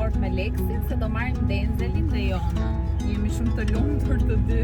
dakord me Leksin se do marrim Denzelin dhe Jonën. Jemi shumë të lumtur të dy.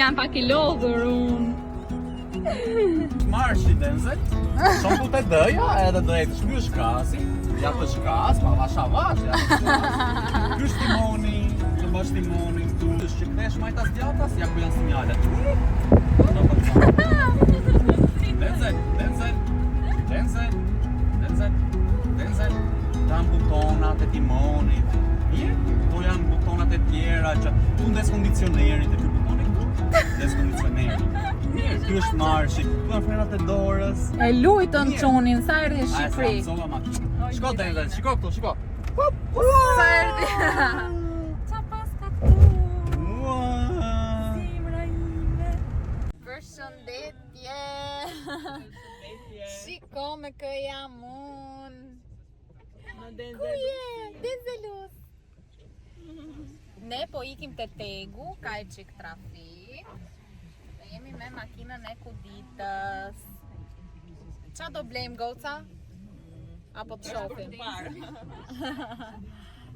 Jam pak I lodhur unë. Marshi Denzel, shumë ku të dëja edhe drejt shky shkasi, ja të shkas, pa vash avash, ja të shkas. Ky është timoni, të bësh timoni, tu është që kthesh majtas djatas, ja ku janë sinjalet. Denzel, janë butonat e timonit. Mirë, to janë butonat e tjera që tu ndes kondicionerit e ky butoni këtu, ndes kondicionerit. Mirë, ky është marshi, tu janë frenat e dorës. E lujtën çonin, sa erdhi në Shqipëri. Shko Denzel, shiko këtu, shiko. Sa erdhi. Qa pas ka këtu? Simra ime. Përshëndetje. Shiko me kë jam unë. Ku je? Denzelus. Ne po ikim te Tegu, ka e qik trafik. Dhe jemi me makinën e Kuditës. Qa do blejmë goca? Apo të shofim?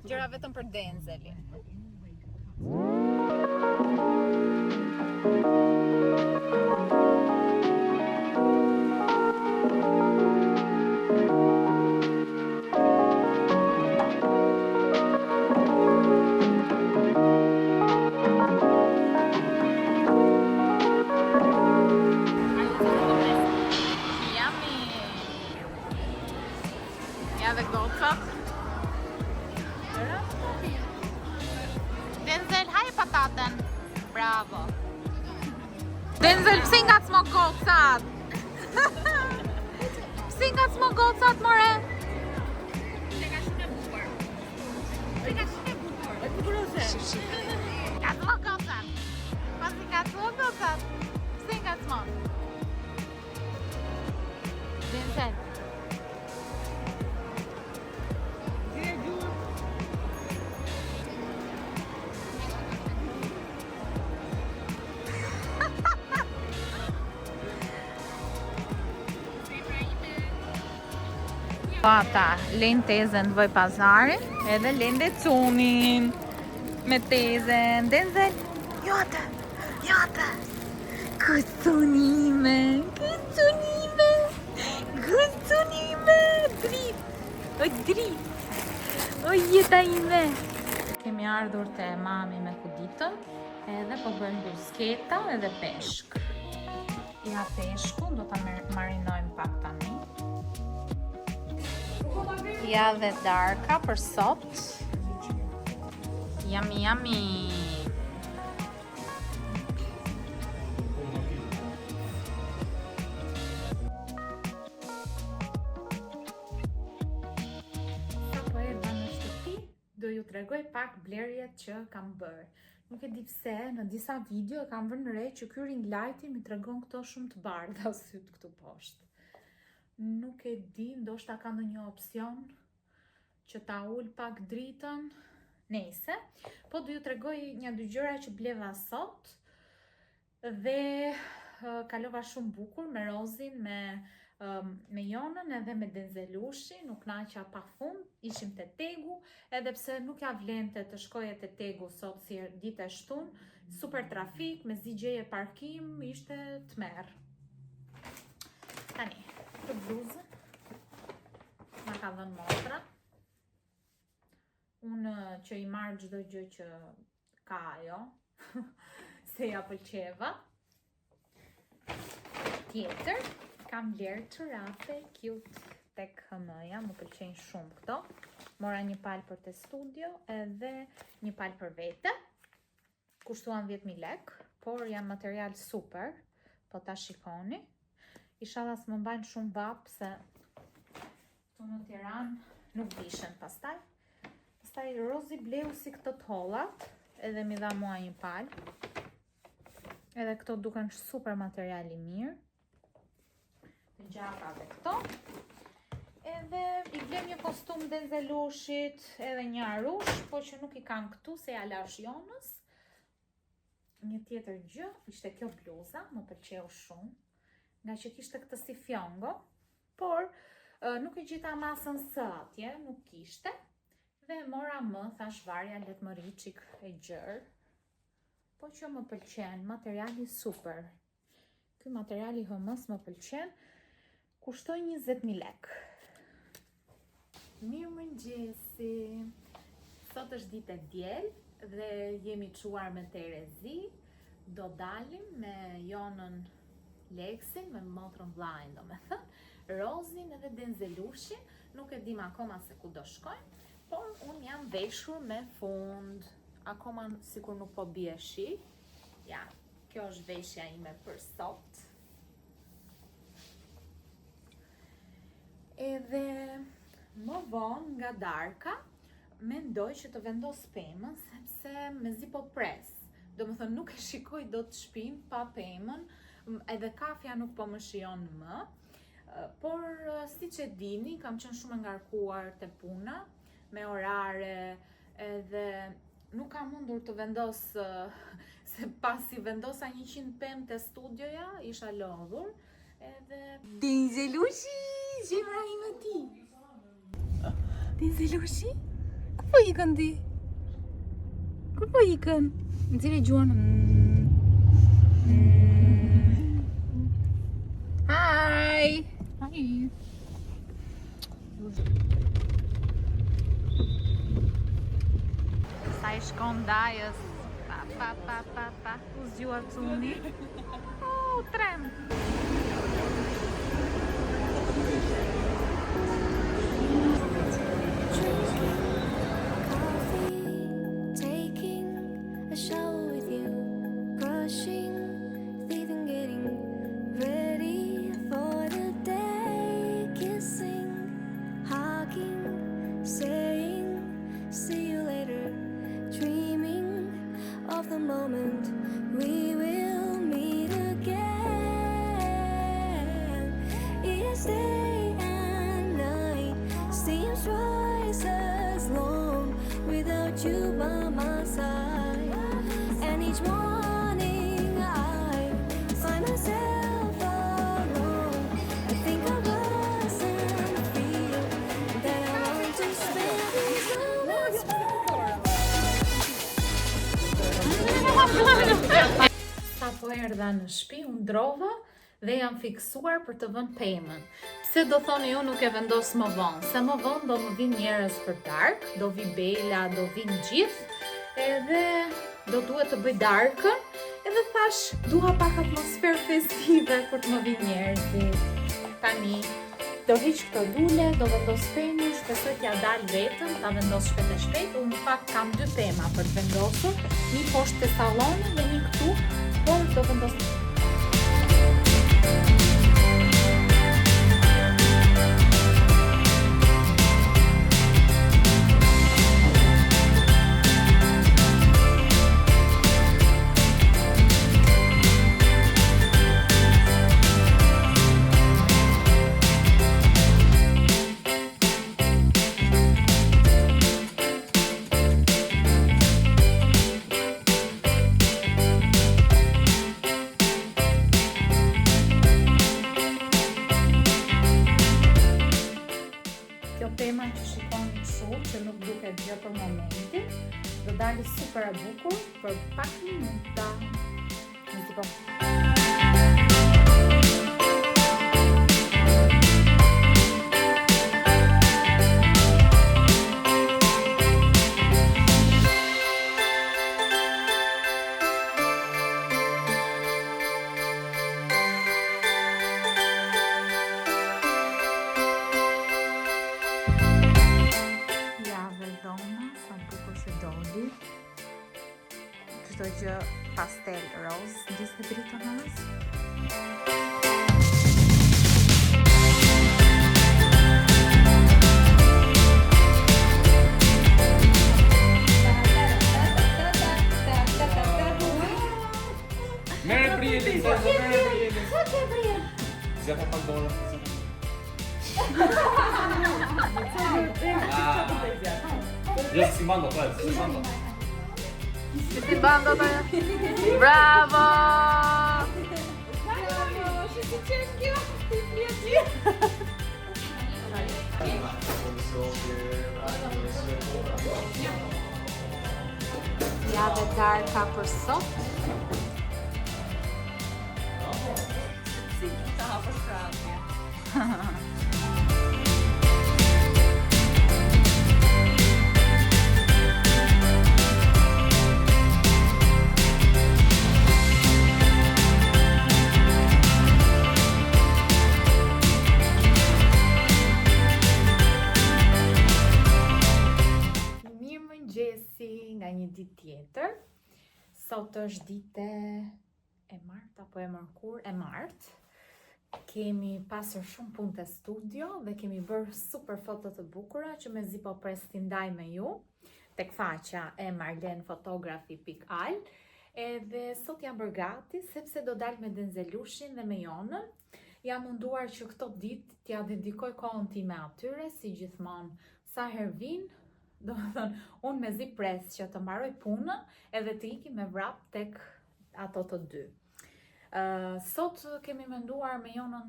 Gjëra vetëm për Denzelin. Ja dhe gocat. Denzel, haj pataten. Bravo. Denzel, psi ngacmo gocat? Psi ngacmo gocat, more? Se ka shumë e bukur. Se ka shumë e bukur. E bukurose. Ngacmo gocat. Pasi ngacmo gocat. Psi ngacmo? Denzel. Ata, lejnë tezën të voj pazarin, edhe lejnë dhe cunin me tezën. Denzel, jote, kësunime, drit, o jeta ime. Kemi ardhur te mami me Kuditën, edhe po bërnë brusketa edhe peshk. Ja peshku, do ta marinojmë pak tani. Ja dhe darka për sot. Yummy. Sa po erdha në shtëpi, do ju tregoj pak blerjet që kam bërë. Nuk e di pse, në disa video e kam vënë re që ky ring lighti mi tregon këto shumë të bardha syt këtu poshtë. Nuk e di, ndoshta ka ndonjë opsion që ta ul pak dritën. Nese, po do ju tregoj një dy gjëra që bleva sot dhe kalova shumë bukur me Rozin, me Jonën edhe me Denzelushin, nuk naqa pa fund, ishim te Tegu, edhe pse nuk ja vlente të shkoje te Tegu sot si ditë e shtun, super trafik, me zigjeje parkim, ishte tmerr. Tani, këtë bluzë ma ka dhënë motra. Unë që i marrë çdo gjë që ka ajo, se ja pëlqeva. tjetër, kam bler çorapë cute tek HM-ja, më pëlqejnë shumë këto. Mora një palë për te studio edhe një palë për vete. Kushtuan 10.000 lek, por janë material super, po ta shikoni. Inshallah s'më mbajnë shumë vap se këtu në Tiranë nuk vishen pastaj. Pastaj Rozi bleu si këto tollat, edhe mi dha mua një palë. Edhe këto duken super material i mirë. Të gjatave këto. Edhe i vlem një kostum Denzelushit, edhe një arush, po që nuk i kanë këtu se ja lash Jonës. Një tjetër gjë, ishte kjo bluza, më pëlqeu shumë, nga që kishte këtë si fjongo, por nuk i gjita masën së atje, nuk kishte. Dhe mora më, thash varja, let më riçik e gjërë, po që më pëlqen, materiali super. Ky materiali HM-s më pëlqen, kushtoj 20.000 lek. Mirë mëngjesi, sot është ditë e diel dhe jemi çuar me Terezi. Do dalim me Jonën Leksin, me motrën vllajin domethënë, Rozin edhe Denzelushin, nuk e dim akoma se ku do shkojmë, por unë jam veshur me fund, akoma sikur nuk po bie shi. Ja, kjo është veshja ime për sot. Edhe më vonë nga darka, mendoj që të vendos pemën, sepse mezi po pres. Do më thënë nuk e shikoj do të shpinë pa pemën, edhe kafja nuk po më shijon më. Por si që dini, kam qenë shumë ngarkuar te puna, me orare, edhe nuk kam mundur të vendos, se pasi vendosa 100 pemë te studioja, isha lodhur. Edhe Denzelushi, zemra ime ti. Denzelushi? Ku po ikën ti? Ku po ikën? Nxjerrë gjuhën. Hi. Hi. Sa i shkon dajës. Pa. U zgjua cuni. Trem. Moment we will meet again. Each day and night seems twice as long without you by my side. And each morning I find myself alone. I think I was and feel that I want to spend these moments. Sa po erdha në shtëpi, u ndrova dhe jam fiksuar për të vënë pemën. Pse do thoni ju nuk e vendos më vonë? Se më vonë do më vinë njerëz për dark, do vi Bela, do vinë gjithë, edhe do duhet të bëj darkën, edhe thash, dua pak atmosferë festive për të më vinë njerëzit. Tani, do hiq këto lule, do vendos pemën, shpresoj t'ja dal vetëm, ta vendos shpejt e shpejt. Unë në fakt kam 2 pema për të vendosur, një poshtë te salloni dhe një këtu, por do vendos. Pema që shikoni kështu, që nuk duket gjë për momentin, do dalë super e bukur për pak minuta. zjata pak dorë. Jo, si mando, si mando. Si bando të... Bravo! Ja dhe darka për sot. Nga një ditë tjetër. Sot është dite e martë apo e mërkur? E martë. Kemi pasur shumë punë të studio dhe kemi bërë super foto të bukura që mezi po pres t'i ndaj me ju tek faqja e marlenfotografi.al. Edhe sot jam bërë gati sepse do dal me Denzelushin dhe me Jonën. Jam munduar që këto ditë t'ja dedikoj kohën time atyre, si gjithmonë sa herë vinë. Do të thënë, unë me zi pres që të mbaroj punën edhe të iki me vrap tek ato të dy. Sot kemi menduar me Jonën,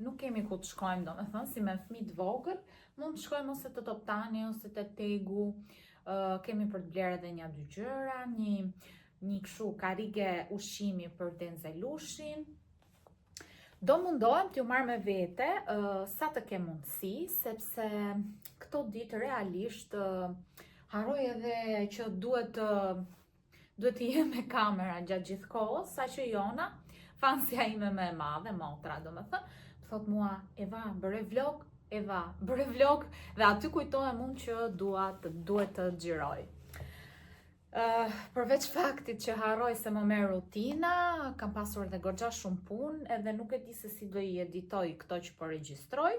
nuk kemi ku të shkojmë, do me thënë, si me fëmijë të vogël, mund të shkojmë ose të Toptani, ose të Tegu, kemi për të blerë edhe 1-2 gjëra, një kështu karige ushqimi për Denzelushin. Do mundohem t'ju marrë me vete sa të ke mundësi, sepse këto ditë realisht harroj edhe që duhet të jem me kamera gjatë gjithë kohës, sa që Jona, fansja ime më e madhe, motra, do me thënë, thot mua, Eva, bëre vlog, dhe aty kujtohem unë që duhet të xhiroj. Përveç faktit që harroj se më merr rutina, kam pasur edhe goxha shumë punë, edhe nuk e di se si do i editoj këto që po regjistroj,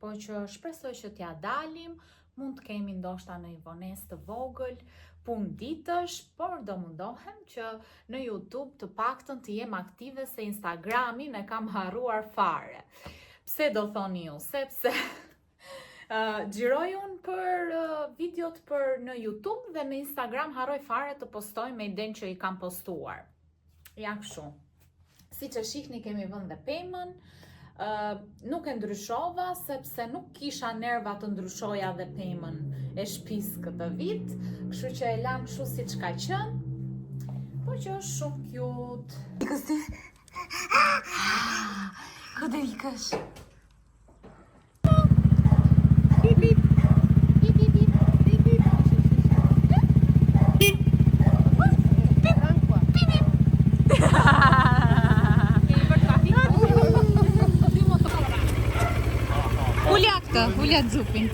po që shpresoj që t'ja dalim, mund të kemi ndoshta në një vonesë të vogël, punë ditësh, por do mundohem që në YouTube të paktën të jem aktive se Instagramin e kam harruar fare. Pse do thoni ju? Sepse xhiroj unë për videot për në YouTube dhe në Instagram harroj fare të postoj me idenë që i kam postuar. Ja kështu. Si që shihni kemi vënë dhe pemën, nuk e ndryshova sepse nuk kisha nerva të ndryshoja dhe pemën e shtëpis këtë vit, kështu që e lam kështu siç ka qenë, po që është shumë cute. Ikës ti? Ku do ikësh? Ulja të zupin.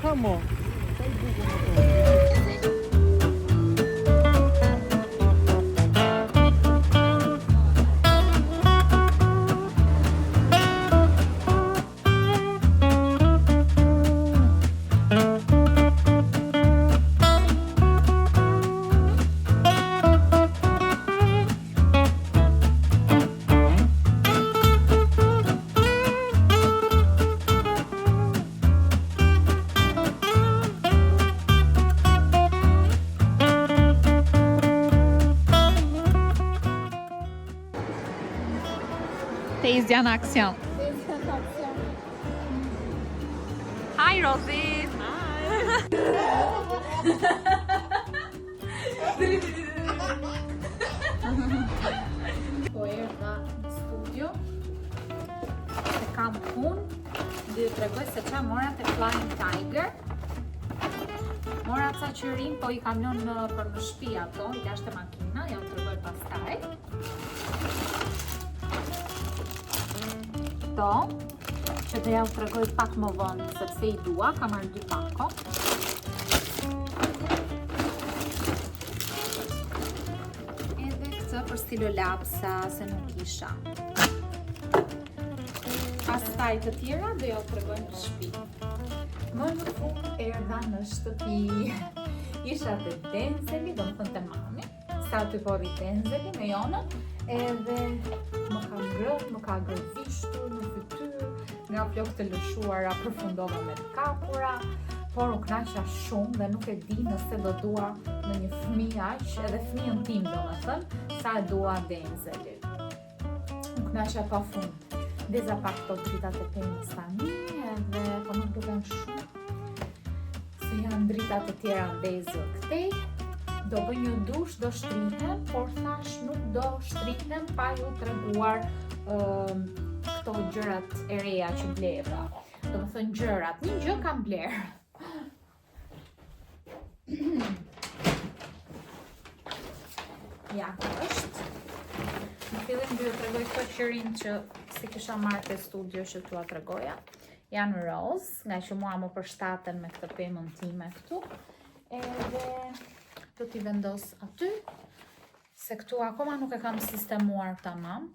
Come on. Tezja në aksion. Hi Rosie. Po erdha në studio, se kam punë, dhe ju tregoj se qa mora te Flying Tiger. Mora ca që rin, po i kam lënë për në shtëpi ato, i lashte makina, ja u tregoj pastaj. Këto, që do ja u tregoj pak më vonë, sepse i dua, kam marrë 2 pako. Edhe këtë për stilolapsa, se nuk isha. Pastaj të tjera do ja u tregoj në shtëpi. Më në fund erdha në shtëpi. Isha të Denzeli, do më thënë të mami, sa aty po rrit Denzeli me Jonën, edhe më ka ngrënë, më ka gërvishtur në fytyrë, nga flokët e lëshuara përfundova me të kapura, por u kënaqa shumë dhe nuk e di nëse do dua në një fëmijë aq, edhe fëmijën tim domethënë, sa e dua Denzelin. U kënaqa pafund. Ndeza pak këto dritat e penës tani, edhe po nuk duken shumë. Se janë dritat e tjera ndezë këtej. Do bëj një dush, do shtrihem, por thash nuk do shtrihem pa ju treguar këto gjërat e reja që bleva. Do më thënë gjërat, një gjë kam blerë. Ja, kjo është. Në fillim do ju tregoj këto qërin që si kisha marrë te studio që tua tregoja. Janë roz, nga që mua më përshtaten me këtë pemën time këtu. Edhe do t'i vendos aty, se këtu akoma nuk e kam sistemuar tamam.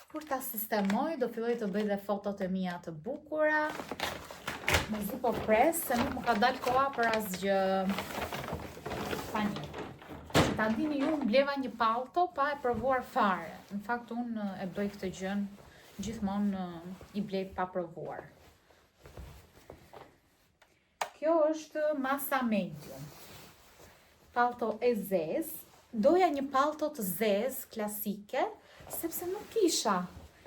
Kur ta sistemoj, do filloj të bëj dhe fotot e mia të bukura. Mezi po pres, se nuk më ka dalë koha për asgjë. Tani. Që ta dini ju, më bleva një palto pa e provuar fare. Në fakt, unë e bëj këtë gjën, gjithmonë i blej pa provuar. Kjo është masa medium. Palto e zezë. Doja një palto të zezë, klasike, sepse nuk kisha.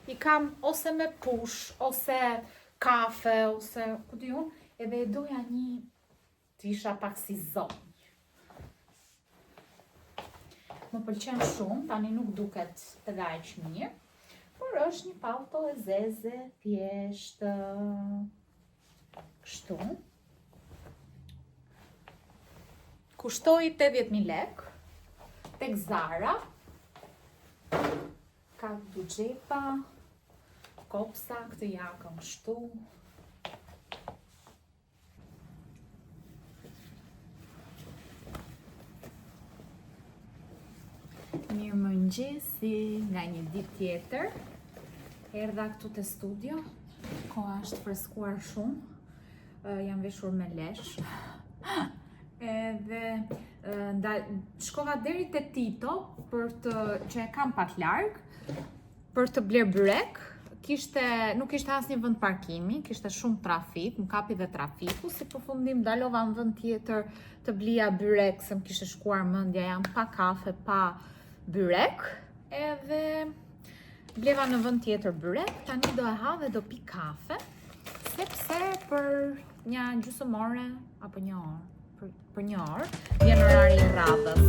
I kam ose me push, ose kafe, ose ku di unë, edhe doja një të isha pak si zonjë. Më pëlqen shumë, tani nuk duket të gajq mirë, por është një palto e zezë, thjeshtë, kështu. Kushtoi 80.000 lek, tek Zara, ka dy xhepa, kopsa, këtë jakën kështu. Mirëmëngjesi nga një ditë tjetër. Erdha këtu te studio, koha është freskuar shumë, jam veshur me lesh. Edhe shkova deri te Tito që e kam pak larg për të bler byrek. Nuk kishte asnjë vend parkimi, kishte shumë trafik, më kapi dhe trafiku, si përfundim dalova në vend tjetër të blija byrek, se më kishte shkuar mendja jam pa kafe, pa byrek, edhe bleva në vend tjetër byrek, tani do e ha dhe do pi kafe, sepse për një gjysmore apo një orë. Për një orë, vjen orari i radhës.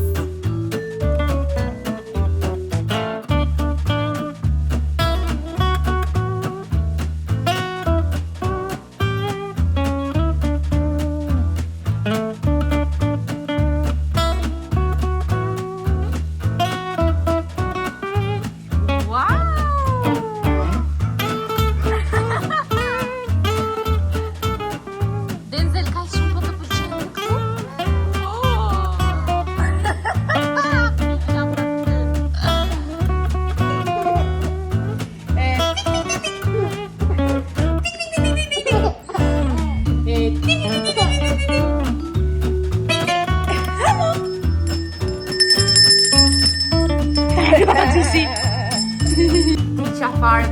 Fare